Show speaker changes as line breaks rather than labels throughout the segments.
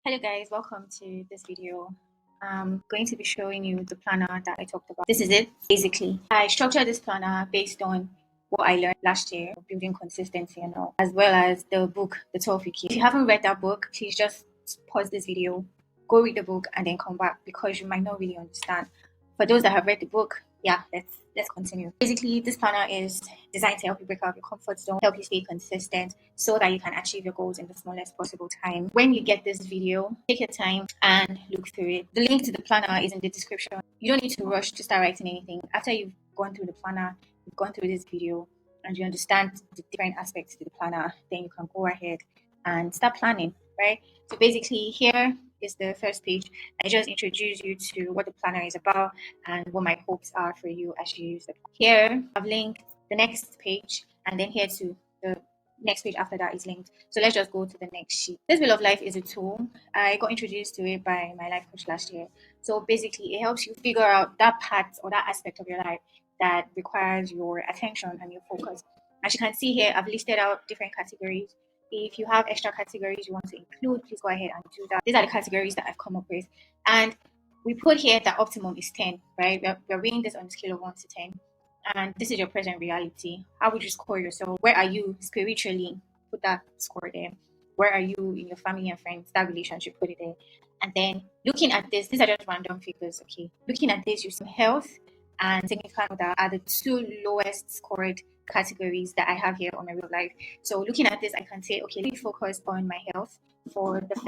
Hello guys, welcome to this video. I'm going to be showing you the planner that I talked about. This is it. Basically, I structured this planner based on what I learned last year, building consistency and all, as well as the book, The 12 Week. If you haven't read that book, please just pause this video, go read the book, and then come back because you might not really understand. For those that have read the book, yeah, let's continue. Basically, this planner is designed to help you break out of your comfort zone, help you stay consistent so that you can achieve your goals in the smallest possible time. When you get this video, take your time and look through it. The link to the planner is in the description. You don't need to rush to start writing anything. After you've gone through the planner, you've gone through this video, and you understand the different aspects to the planner, then you can go ahead and start planning, right? So basically, here is the first page. I just introduce you to what the planner is about and what my hopes are for you as you use it. Here, I've linked the next page, and then here to the next page after that is linked. So let's just go to the next sheet. This Wheel of Life is a tool. I got introduced to it by my life coach last year. So basically, it helps you figure out that part or that aspect of your life that requires your attention and your focus. As you can see here, I've listed out different categories. If you have extra categories you want to include, please go ahead and do that. These are the categories that I've come up with. And we put here that optimum is 10, right? We're rating this on a scale of 1 to 10. And this is your present reality. How would you score yourself? Where are you spiritually? Put that score there. Where are you in your family and friends? That relationship, put it there. And then looking at this, these are just random figures, okay? Looking at this, you see health and significant other are the two lowest scored categories that I have here on my real life. So looking at this, I can say, okay, let me focus on my health for the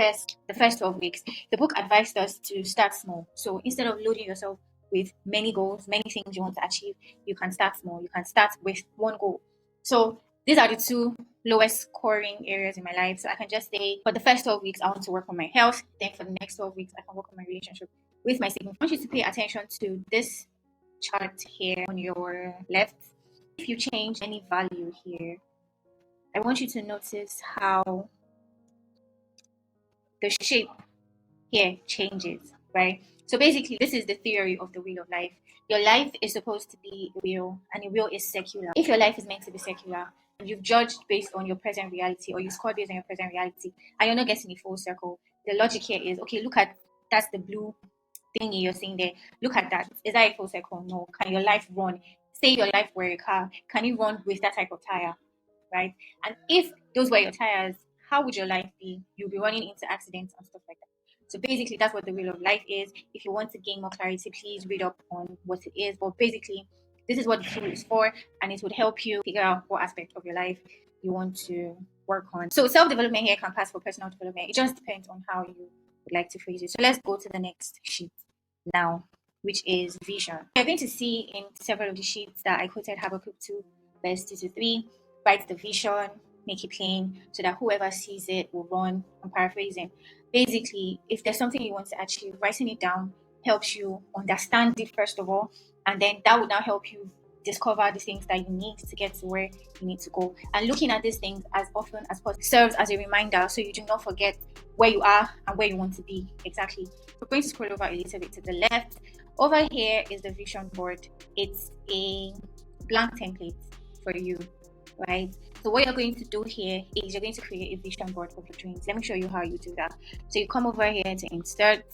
first 12 weeks. The book advised us to start small. So instead of loading yourself with many goals, many things you want to achieve, you can start small. You can start with one goal. So these are the two lowest scoring areas in my life. So I can just say for the first 12 weeks, I want to work on my health. Then for the next 12 weeks, I can work on my relationship with my significant. I want you to pay attention to this chart here on your left. If you change any value here, I want you to notice how the shape here changes, right? So basically, this is the theory of the wheel of life. Your life is supposed to be a wheel, and a wheel is circular. If your life is meant to be circular, and you've judged based on your present reality, or you scored based on your present reality, and you're not getting a full circle, the logic here is, okay, look at, that's the blue thingy you're seeing there. Look at that. Is that a full circle? No. Can your life run? Say your life were a car. Can you run with that type of tire? Right? And if those were your tires, how would your life be? You'll be running into accidents and stuff like that. So basically, that's what the wheel of life is. If you want to gain more clarity, please read up on what it is. But basically, this is what the tool is for, and it would help you figure out what aspect of your life you want to work on. So self-development here can pass for personal development. It just depends on how you would like to phrase it. So let's go to the next sheet now, which is vision. You're going to see in several of the sheets that I quoted Habakkuk 2, verse 2 to 3. Write the vision, make it plain so that whoever sees it will run. I'm paraphrasing. Basically, if there's something you want to achieve, writing it down helps you understand it first of all, and then that would now help you discover the things that you need to get to where you need to go. And looking at these things as often as possible serves as a reminder so you do not forget where you are and where you want to be exactly. We're going to scroll over a little bit to the left. Over here is the vision board. It's a blank template for you, right? So what you're going to do here is you're going to create a vision board of your dreams. Let me show you how you do that. So you come over here to insert.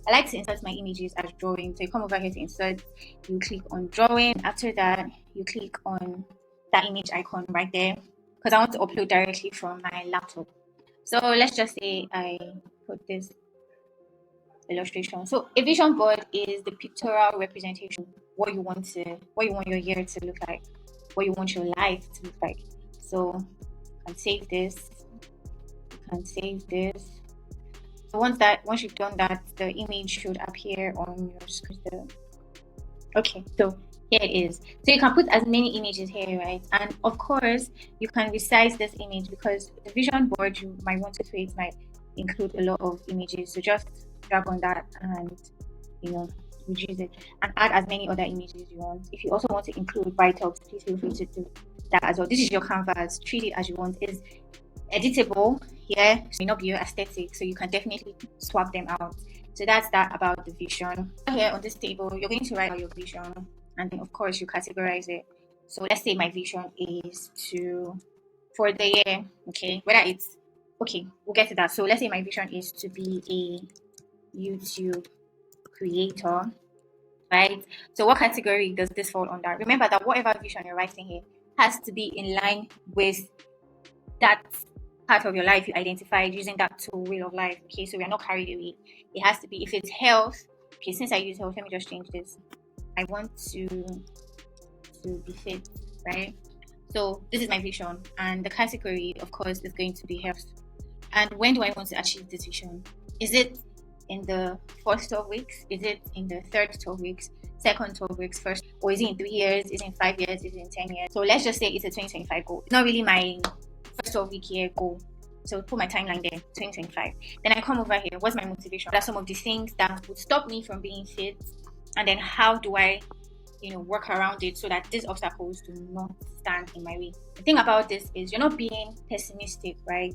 I like to insert my images as drawing. So you come over here to insert, you click on drawing. After that, you click on that image icon right there because I want to upload directly from my laptop. So let's just say I put this illustration. So a vision board is the pictorial representation, what you want your year to look like, what you want your life to look like. So you can save this. So once you've done that, the image should appear on your screen. Okay, so here it is. So you can put as many images here, right? And of course, you can resize this image because the vision board you might want to create might include a lot of images. So just drag on that and reduce it and add as many other images you want. If you also want to include write-ups, please feel free to do that as well. This is your canvas. Treat it as you want. It's editable here. It may not be your aesthetic, so you can definitely swap them out. So that's that about the vision. Here on this table, you're going to write out your vision, and then of course you categorize it. So let's say my vision is for the year, okay, whether it's Okay, we'll get to that. So let's say my vision is to be a YouTube creator, right? So what category does this fall under? Remember that whatever vision you're writing here has to be in line with that part of your life you identified using that tool, way of life. Okay, so we are not carried away. It has to be, if it's health, okay, since I use health, let me just change this. I want to be fit, right? So this is my vision, and the category, of course, is going to be health. And when do I want to achieve this vision? Is it in the first 12 weeks? Is it in the third 12 weeks? Second 12 weeks, first? Or is it in 3 years? Is it in 5 years? Is it in 10 years? So let's just say it's a 2025 goal. It's not really my first 12-week year goal. So put my timeline there, 2025. Then I come over here. What's my motivation? What are some of the things that would stop me from being fit? And then how do I work around it so that these obstacles do not stand in my way? The thing about this is you're not being pessimistic, right?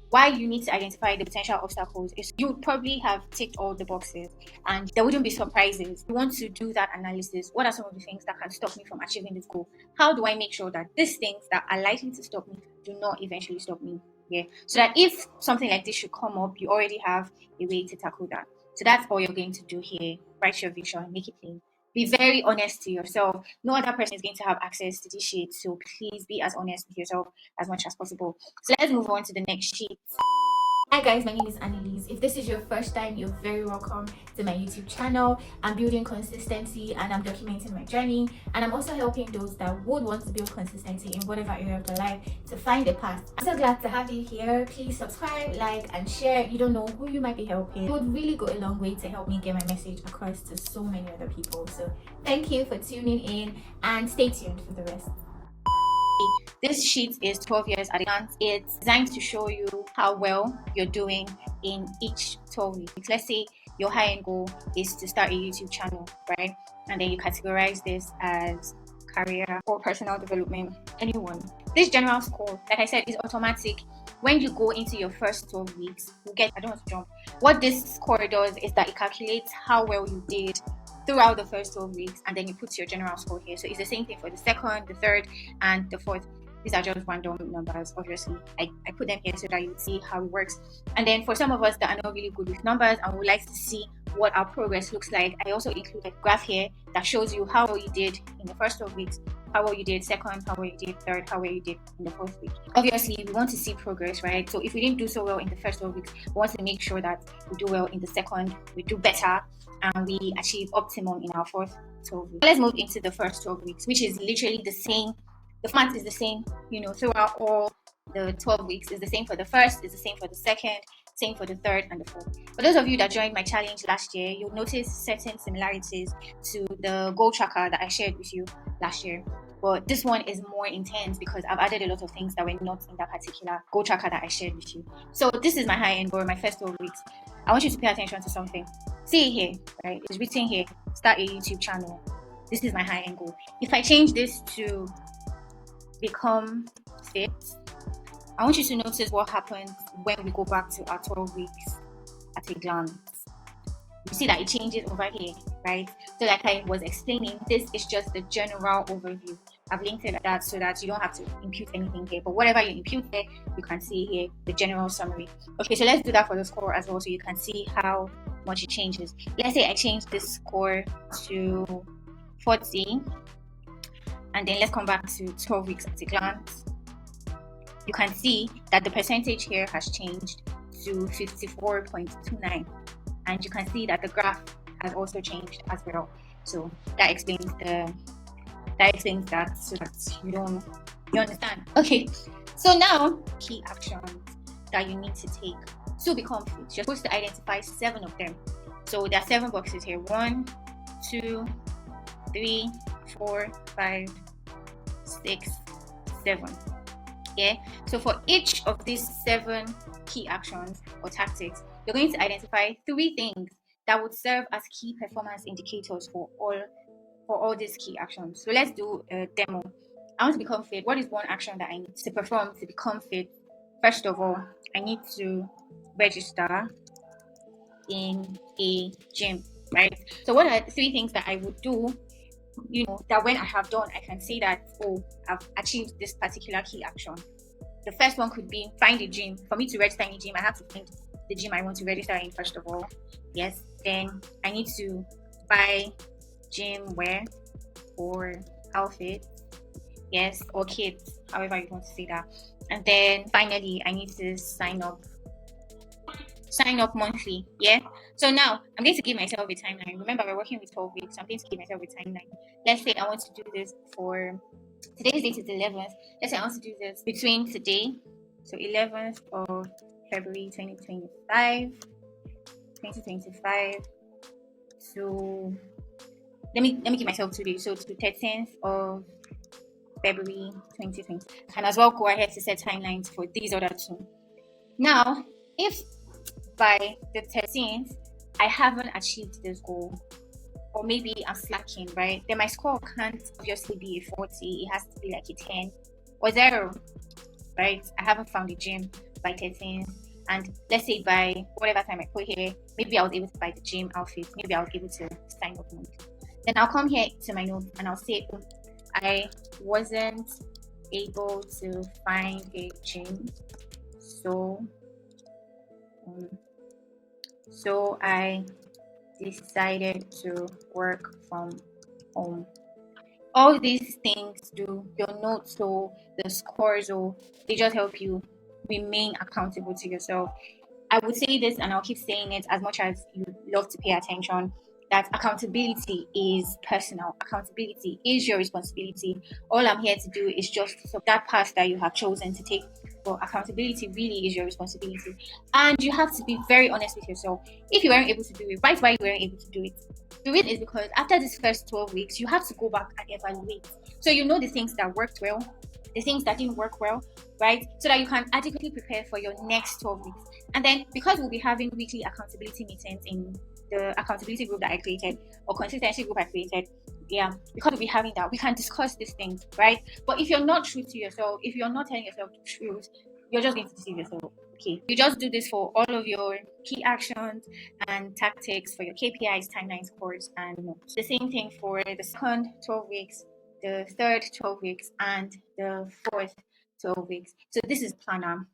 Why you need to identify the potential obstacles is you would probably have ticked all the boxes and there wouldn't be surprises. You want to do that analysis. What are some of the things that can stop me from achieving this goal? How do I make sure that these things that are likely to stop me do not eventually stop me? Yeah. So that if something like this should come up, you already have a way to tackle that. So that's all you're going to do here. Write your vision, make it plain. Be very honest to yourself. No other person is going to have access to this sheet, so please be as honest with yourself as much as possible. So let's move on to the next sheet. Hi guys, my name is Annaliese. If this is your first time, you're very welcome to my YouTube channel. I'm building consistency and I'm documenting my journey, and I'm also helping those that would want to build consistency in whatever area of their life to find a path. I'm so glad to have you here. Please subscribe, like and share. You don't know who you might be helping. It would really go a long way to help me get my message across to so many other people. So thank you for tuning in and stay tuned for the rest. This sheet is 12 years at a glance. It's designed to show you how well you're doing in each 12 weeks. Let's say your high-end goal is to start a YouTube channel, right? And then you categorize this as career or personal development, anyone. This general score, like I said, is automatic. When you go into your first 12 weeks, you get, I don't want to jump. What this score does is that it calculates how well you did throughout the first 12 weeks, and then you put your general score here. So it's the same thing for the second, the third, and the fourth. These are just random numbers, obviously. I put them here so that you see how it works. And then for some of us that are not really good with numbers and would like to see what our progress looks like, I also include a graph here that shows you how well you did in the first 12 weeks, how well you did second, how well you did third, how well you did in the fourth week. Obviously, we want to see progress, right? So if we didn't do so well in the first 12 weeks, we want to make sure that we do well in the second, we do better, and we achieve optimum in our fourth 12 weeks. Let's move into the first 12 weeks, which is literally the same. The format is the same, throughout all the 12 weeks. It's the same for the first, it's the same for the second, same for the third and the fourth. For those of you that joined my challenge last year, you'll notice certain similarities to the goal tracker that I shared with you last year. But this one is more intense because I've added a lot of things that were not in that particular goal tracker that I shared with you. So this is my high-end goal, my first 12 weeks. I want you to pay attention to something. See it here, right? It's written here, start a YouTube channel. This is my high-end goal. If I change this to become fit, I want you to notice what happens when we go back to our 12 weeks at a glance. You see that it changes over here, right? So like I was explaining, this is just the general overview. I've linked it like that so that you don't have to impute anything here, but whatever you impute there, you can see here the general summary. Okay, so let's do that for the score as well so you can see how much it changes. Let's say I change this score to 40, and then let's come back to 12 weeks at a glance. You can see that the percentage here has changed to 54.29, and you can see that the graph has also changed as well. So that explains that so that you understand. Okay, so now key actions that you need to take to become fit. You're supposed to identify 7 of them. So there are 7 boxes here: 1, 2, 3, 4, 5, 6, 7. Yeah, so for each of these 7 key actions or tactics, you're going to identify 3 things that would serve as key performance indicators for all these key actions. So let's do a demo. I want to become fit. What is one action that I need to perform to become fit? First of all, I need to register in a gym, right? So what are the 3 things that I would do, that when I have done, I can say that, oh, I've achieved this particular key action? The first one could be find a gym. For me to register in a gym, I have to find the gym I want to register in first of all. Yes. Then I need to buy gym wear or outfit. Yes, or kits, however you want to say that. And then finally, I need to sign up monthly. Yeah. So now I'm going to give myself a timeline. Remember, we're working with 12 weeks. So I'm going to give myself a timeline. Let's say I want to do this for today's date is the 11th. Let's say I want to do this between today, so 11th of February 2025. So let me give myself 2 days. So to 13th of February 2020. And as well go ahead to set timelines for these other two. Now, if by the 13th I haven't achieved this goal, or maybe I'm slacking, right? Then my score can't obviously be a 40. It has to be like a 10 or 0, right? I haven't found a gym by 13. And let's say by whatever time I put here, maybe I was able to buy the gym outfit. Maybe I was able to sign up monthly. Then I'll come here to my notes and I'll say, I wasn't able to find a gym. So I decided to work from home. All these things do your notes, so the scores, so they just help you remain accountable to yourself. I would say this and I'll keep saying it as much as you love to pay attention, that accountability is personal. Accountability is your responsibility. All I'm here to do is just that path that you have chosen to take. But accountability really is your responsibility. And you have to be very honest with yourself. If you weren't able to do it, write why you weren't able to do it. The reason is because after this first 12 weeks, you have to go back and evaluate. So you know the things that worked well, the things that didn't work well, right? So that you can adequately prepare for your next 12 weeks. And then because we'll be having weekly accountability meetings in the accountability group that I created, or consistency group I created, yeah, because we'll be having that, we can discuss these things, right? But if you're not true to yourself, if you're not telling yourself the truth, you're just going to deceive yourself. Okay, you just do this for all of your key actions and tactics for your KPIs, timelines, scores, and notes. The same thing for the second 12 weeks, the third 12 weeks, and the fourth 12 weeks. So this is Planner,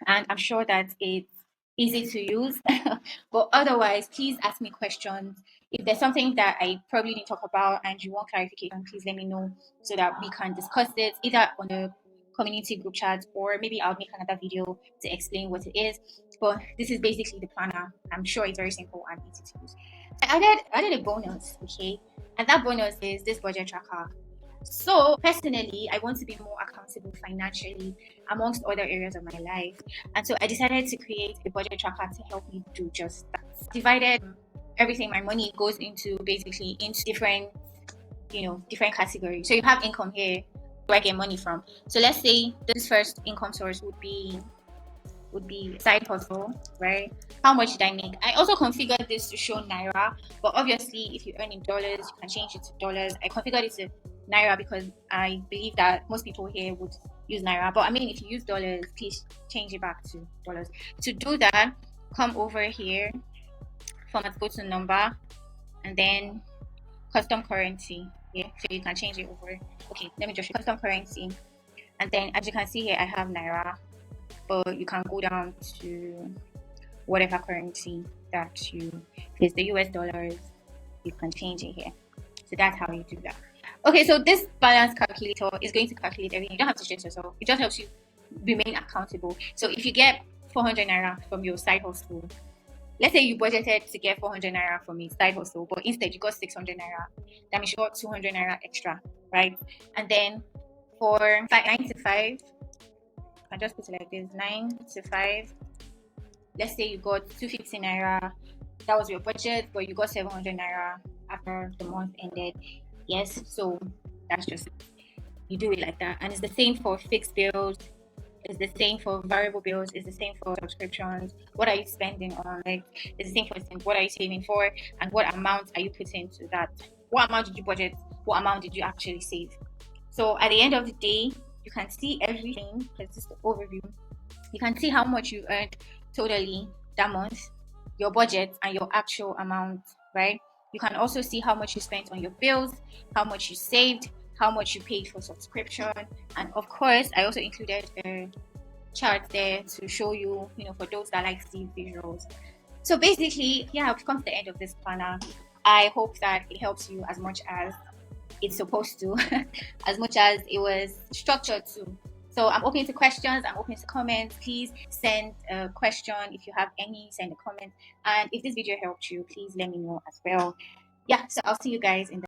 and I'm sure that it's easy to use. But otherwise, please ask me questions. If there's something that I probably didn't talk about and you want clarification, please let me know so that we can discuss it either on the community group chat, or maybe I'll make another video to explain what it is. But this is basically the planner. I'm sure it's very simple and easy to use. I added a bonus, okay? And that bonus is this budget tracker. So personally, I want to be more accountable financially amongst other areas of my life. And so I decided to create a budget tracker to help me do just that. Divided everything my money goes into basically into different categories. So you have income here, where I get money from. So let's say this first income source would be side hustle, right? How much did I make? I also configured this to show Naira, but obviously if you earn in dollars, you can change it to dollars. I configured it to Naira because I believe that most people here would use Naira. But I mean, if you use dollars, please change it back to dollars. To do that, come over here, format go to number, and then custom currency. Yeah, so you can change it over. Okay, let me just show custom currency. And then as you can see here, I have Naira, but you can go down to whatever currency that you, if it's the US dollars, you can change it here. So that's how you do that. Okay, so this balance calculator is going to calculate everything. You don't have to stress yourself. It just helps you remain accountable. So if you get 400 Naira from your side hustle, let's say you budgeted to get 400 Naira from a side hustle, but instead you got 600 Naira, that means you got 200 Naira extra, right? And then for 9 to 5, I just put it like this, 9 to 5, let's say you got 250 Naira, that was your budget, but you got 700 Naira after the month ended. Yes, so that's just, you do it like that. And it's the same for fixed bills, it's the same for variable bills, it's the same for subscriptions. What are you spending on? Like, it's the same for what are you saving for, and what amount are you putting to that? What amount did you budget? What amount did you actually save? So at the end of the day, you can see everything, because this is the overview. You can see how much you earned totally that month, your budget, and your actual amount, right? You can also see how much you spent on your bills, how much you saved, how much you paid for subscription, and of course, I also included a charts there to show you, for those that like see visuals. So basically, yeah, I've come to the end of this planner. I hope that it helps you as much as it's supposed to, as much as it was structured to. So I'm open to questions, I'm open to comments. Please send a question if you have any, send a comment. And if this video helped you, please let me know as well. Yeah, so I'll see you guys in the